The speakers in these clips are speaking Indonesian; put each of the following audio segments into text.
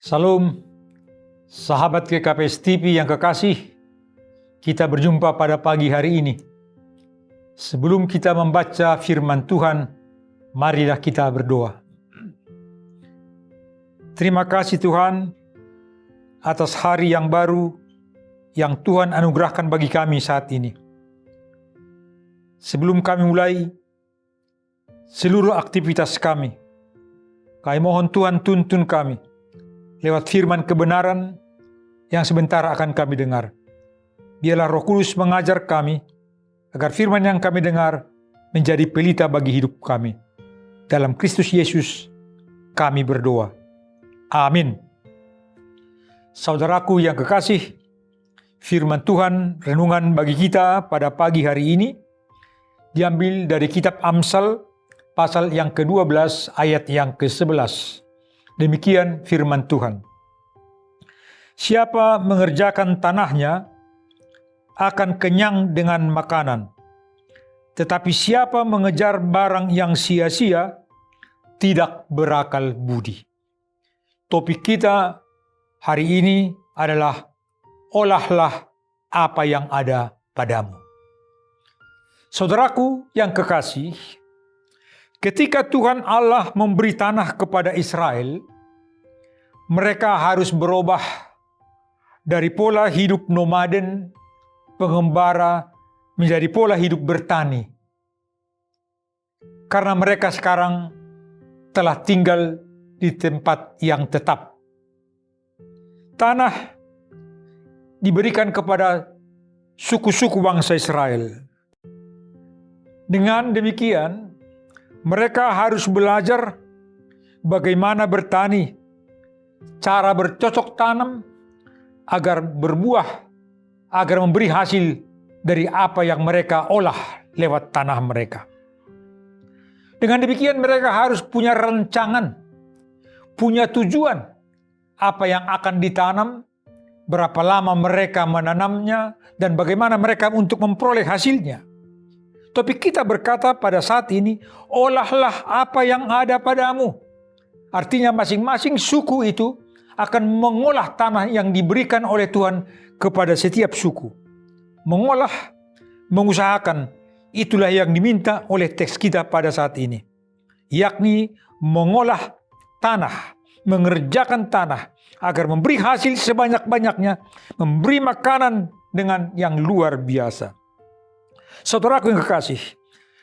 Salam, sahabat GKPS TV yang kekasih, kita berjumpa pada pagi hari ini. Sebelum kita membaca firman Tuhan, marilah kita berdoa. Terima kasih Tuhan atas hari yang baru yang Tuhan anugerahkan bagi kami saat ini. Sebelum kami mulai seluruh aktivitas kami mohon Tuhan tuntun kami lewat firman kebenaran yang sebentar akan kami dengar. Biarlah Roh Kudus mengajar kami, agar firman yang kami dengar menjadi pelita bagi hidup kami. Dalam Kristus Yesus kami berdoa. Amin. Saudaraku yang kekasih, firman Tuhan renungan bagi kita pada pagi hari ini diambil dari kitab Amsal pasal yang ke-12 ayat yang ke-11. Demikian firman Tuhan. Siapa mengerjakan tanahnya akan kenyang dengan makanan. Tetapi siapa mengejar barang yang sia-sia tidak berakal budi. Topik kita hari ini adalah olahlah apa yang ada padamu. Saudaraku yang kekasih, ketika Tuhan Allah memberi tanah kepada Israel, mereka harus berubah dari pola hidup nomaden, pengembara, menjadi pola hidup bertani. Karena mereka sekarang telah tinggal di tempat yang tetap. Tanah diberikan kepada suku-suku bangsa Israel. Dengan demikian, mereka harus belajar bagaimana bertani, cara bercocok tanam agar berbuah, agar memberi hasil dari apa yang mereka olah lewat tanah mereka. Dengan demikian mereka harus punya rancangan, punya tujuan apa yang akan ditanam, berapa lama mereka menanamnya, dan bagaimana mereka untuk memperoleh hasilnya. Topik kita berkata pada saat ini, olahlah apa yang ada padamu. Artinya masing-masing suku itu akan mengolah tanah yang diberikan oleh Tuhan kepada setiap suku. Mengolah, mengusahakan, itulah yang diminta oleh teks kita pada saat ini. Yakni mengolah tanah, mengerjakan tanah, agar memberi hasil sebanyak-banyaknya, memberi makanan dengan yang luar biasa. Saudaraku yang kekasih,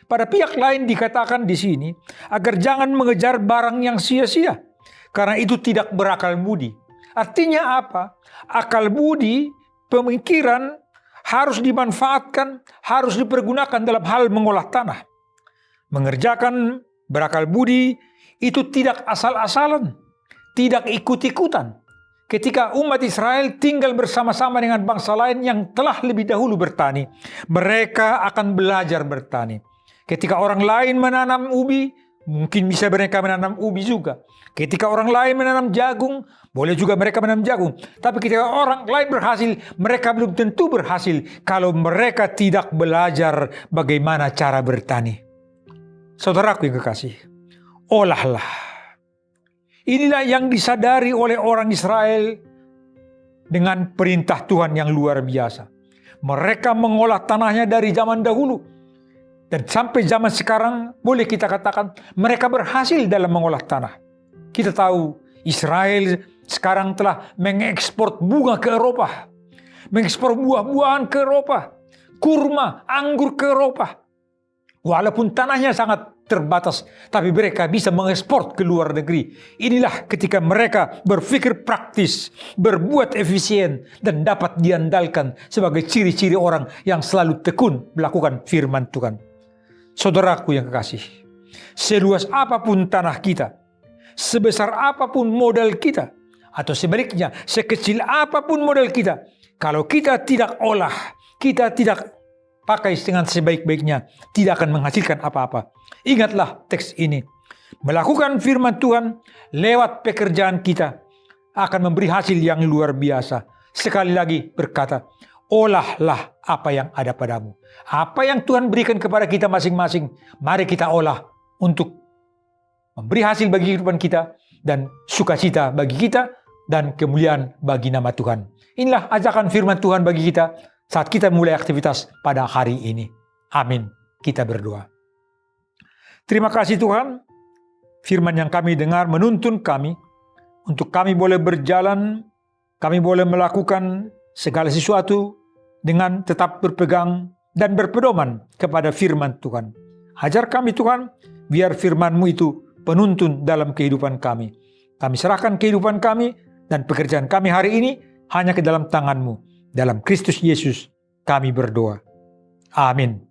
pada pihak lain dikatakan di sini agar jangan mengejar barang yang sia-sia, karena itu tidak berakal budi. Artinya apa? Akal budi, pemikiran harus dimanfaatkan, harus dipergunakan dalam hal mengolah tanah. Mengerjakan berakal budi itu tidak asal-asalan, tidak ikut-ikutan. Ketika umat Israel tinggal bersama-sama dengan bangsa lain yang telah lebih dahulu bertani, mereka akan belajar bertani. Ketika orang lain menanam ubi, mungkin bisa mereka menanam ubi juga. Ketika orang lain menanam jagung, boleh juga mereka menanam jagung. Tapi ketika orang lain berhasil, mereka belum tentu berhasil kalau mereka tidak belajar bagaimana cara bertani. Saudaraku yang kekasih, olahlah. Inilah yang disadari oleh orang Israel dengan perintah Tuhan yang luar biasa. Mereka mengolah tanahnya dari zaman dahulu. Dan sampai zaman sekarang boleh kita katakan mereka berhasil dalam mengolah tanah. Kita tahu Israel sekarang telah mengekspor bunga ke Eropa. Mengekspor buah-buahan ke Eropa. Kurma, anggur ke Eropa. Walaupun tanahnya sangat terbatas, tapi mereka bisa mengekspor ke luar negeri. Inilah ketika mereka berpikir praktis, berbuat efisien, dan dapat diandalkan sebagai ciri-ciri orang yang selalu tekun melakukan firman Tuhan. Saudaraku yang kekasih, seluas apapun tanah kita, sebesar apapun modal kita, atau sebaliknya, sekecil apapun modal kita, kalau kita tidak olah, kita tidak pakai dengan sebaik-baiknya, tidak akan menghasilkan apa-apa. Ingatlah teks ini. Melakukan firman Tuhan lewat pekerjaan kita akan memberi hasil yang luar biasa. Sekali lagi berkata, olahlah apa yang ada padamu. Apa yang Tuhan berikan kepada kita masing-masing, mari kita olah untuk memberi hasil bagi kehidupan kita dan sukacita bagi kita dan kemuliaan bagi nama Tuhan. Inilah ajakan firman Tuhan bagi kita saat kita mulai aktivitas pada hari ini. Amin. Kita berdoa. Terima kasih Tuhan, firman yang kami dengar menuntun kami untuk kami boleh berjalan, kami boleh melakukan segala sesuatu dengan tetap berpegang dan berpedoman kepada firman Tuhan. Ajar kami Tuhan, biar firman-Mu itu penuntun dalam kehidupan kami. Kami serahkan kehidupan kami dan pekerjaan kami hari ini hanya ke dalam tangan-Mu. Dalam Kristus Yesus kami berdoa. Amin.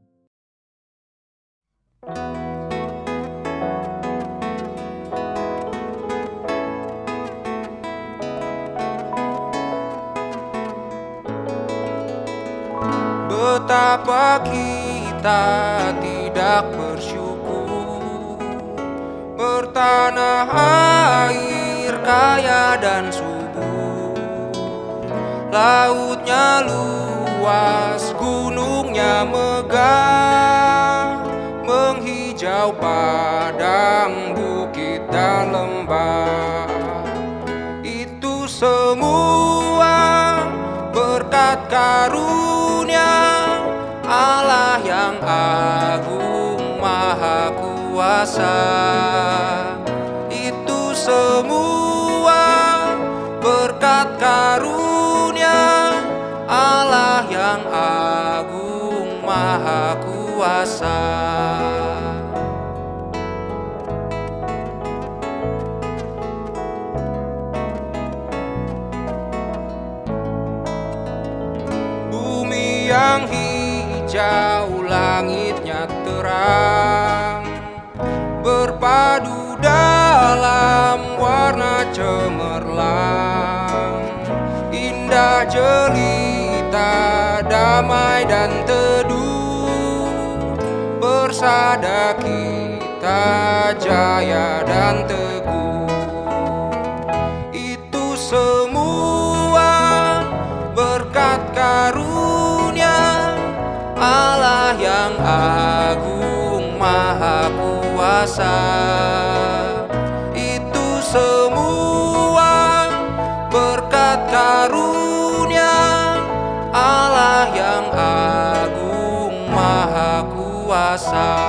Betapa kita tidak bersyukur, bertanah air kaya dan subur, lautnya luas, gunungnya megah, menghijau padang, bukit dan lembah. Itu semua berkat karunia Allah yang agung maha kuasa. Itu semua berkat karunia Allah yang agung maha kuasa. Bumi yang hijau, langitnya terang, berpadu dalam warna cemerlang, indah jelita, damai dan teduh, bersada kita jaya dan teguh. Itu semua berkat karunia Allah yang agung maha kuasa. Itu semua berkat karunia Allah yang agung maha kuasa.